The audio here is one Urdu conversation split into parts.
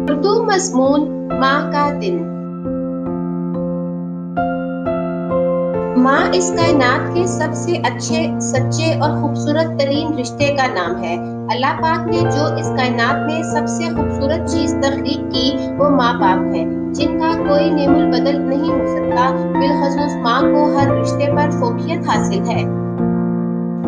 اردو مضمون ماں کا دن۔ ماں اس کائنات کے سب سے اچھے، سچے اور خوبصورت ترین رشتے کا نام ہے۔ اللہ پاک نے جو اس کائنات میں سب سے خوبصورت چیز تخلیق کی وہ ماں باپ ہے، جن کا کوئی نعم البدل نہیں ہو سکتا۔ بالخصوص ماں کو ہر رشتے پر فوقیت حاصل ہے۔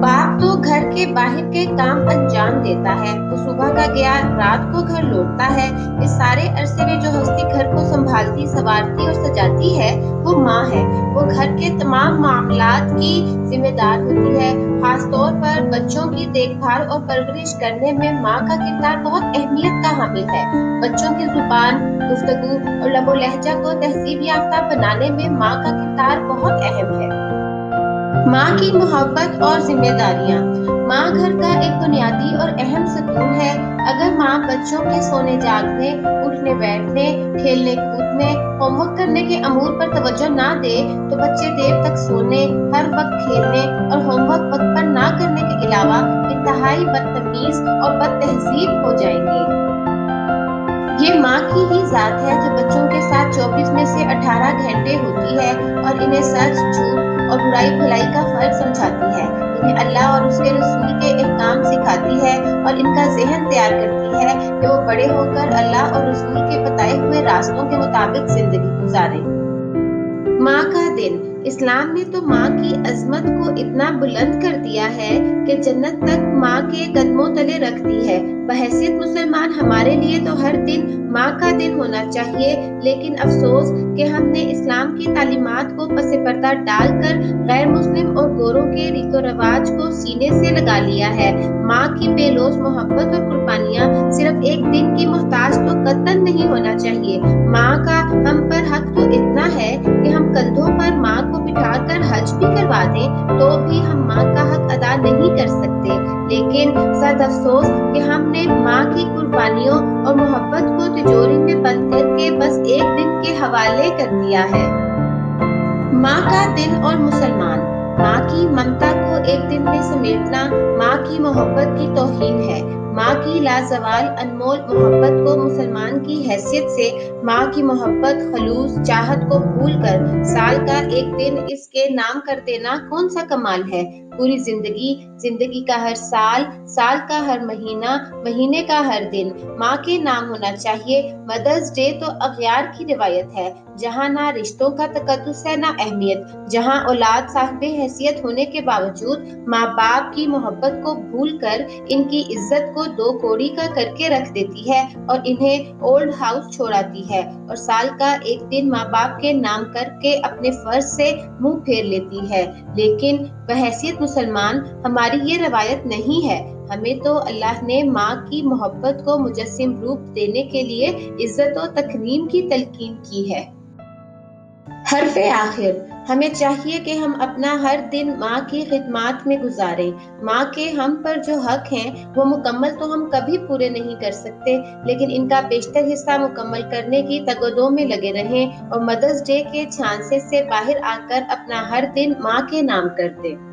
باپ تو گھر کے باہر کے کام انجام دیتا ہے، وہ صبح کا گیا رات کو گھر لوٹتا ہے۔ اس سارے عرصے میں جو ہستی گھر کو سنبھالتی، سنوارتی اور سجاتی ہے وہ ماں ہے۔ وہ گھر کے تمام معاملات کی ذمہ دار ہوتی ہے۔ خاص طور پر بچوں کی دیکھ بھال اور پرورش کرنے میں ماں کا کردار بہت اہمیت کا حامل ہے۔ بچوں کی زبان، گفتگو اور لب و لہجہ کو تہذیب یافتہ بنانے میں ماں کا کردار بہت اہم ہے۔ ماں کی محبت اور ذمہ داریاں۔ ماں گھر کا ایک بنیادی اور اہم ستون ہے۔ اگر ماں بچوں کے سونے جاگنے، اٹھنے بیٹھنے، کھیلنے کودنے، ہوم ورک کرنے کے امور پر توجہ نہ دے تو بچے دیر تک سونے، ہر وقت کھیلنے اور ہوم ورک وقت پر نہ کرنے کے علاوہ انتہائی بدتمیز اور بد تہذیب ہو جائیں گے۔ یہ ماں کی ہی ذات ہے جو بچوں کے ساتھ 24 میں سے 18 گھنٹے ہوتی ہے اور انہیں سچ، جھوٹ اور برائی بھلائی کا فرق سمجھاتی ہے، انہیں اللہ اور اس کے رسول کے احکام سکھاتی ہے اور ان کا ذہن تیار کرتی ہے کہ وہ بڑے ہو کر اللہ اور رسول کے بتائے ہوئے راستوں کے مطابق زندگی گزاریں۔ ماں کا دن۔ اسلام نے تو ماں کی عظمت کو اتنا بلند کر دیا ہے کہ جنت تک ماں کے قدموں تلے رکھ دی ہے۔ بحیثیت مسلمان ہمارے لیے تو ہر دن ماں کا دن ہونا چاہیے، لیکن افسوس کہ ہم نے اسلام کی تعلیمات کو پس پردہ ڈال کر غیر مسلم اور گوروں کے ریت و رواج کو سینے سے لگا لیا ہے۔ ماں کی بے لوث محبت اور قربانیاں صرف ایک دن کی محتاج تو قطعاً نہیں ہونا چاہیے۔ ماں کا ہم پر حق تو اتنا ہے کہ ہم کندھوں پر ماں کو بٹھا کر حج بھی کروا دیں تو بھی ہم ماں کا حق ادا نہیں کر سکتے، لیکن سد افسوس کہ ہم نے ماں کی قربانیوں اور محبت کو تجوری میں بند کر کے بس ایک دن کے حوالے کر دیا ہے۔ ماں کا دن اور مسلمان۔ ماں کی ممتا کو ایک دن میں سمیٹنا ماں کی محبت کی توہین ہے۔ ماں کی لازوال انمول محبت کو مسلمان کی حیثیت سے ماں کی محبت، خلوص، چاہت کو بھول کر سال کا ایک دن اس کے نام کر دینا کون سا کمال ہے؟ پوری زندگی، زندگی کا ہر سال، سال کا ہر مہینہ، مہینے کا ہر دن ماں کے نام ہونا چاہیے۔ مدرس ڈے تو اغیار کی روایت ہے، جہاں نہ رشتوں کا تقدس ہے نہ اہمیت، جہاں اولاد صاحب حیثیت ہونے کے باوجود ماں باپ کی محبت کو بھول کر ان کی عزت کو دو کوڑی کا کر کے رکھ دیتی ہے اور انہیں اولڈ ہاؤس چھوڑاتی ہے اور سال کا ایک دن ماں باپ کے نام کر کے اپنے فرض سے منہ پھیر لیتی ہے۔ لیکن بحیثیت مسلمان ہماری یہ روایت نہیں ہے۔ ہمیں تو اللہ نے ماں کی محبت کو مجسم روپ دینے کے لیے عزت و تکریم کی تلقین کی ہے۔ حرف آخر۔ ہمیں چاہیے کہ ہم اپنا ہر دن ماں کی خدمات میں گزاریں۔ ماں کے ہم پر جو حق ہیں وہ مکمل تو ہم کبھی پورے نہیں کر سکتے، لیکن ان کا بیشتر حصہ مکمل کرنے کی تگ و دو میں لگے رہیں اور مدرس ڈے کے جھانسے سے باہر آ کر اپنا ہر دن ماں کے نام کر دیں۔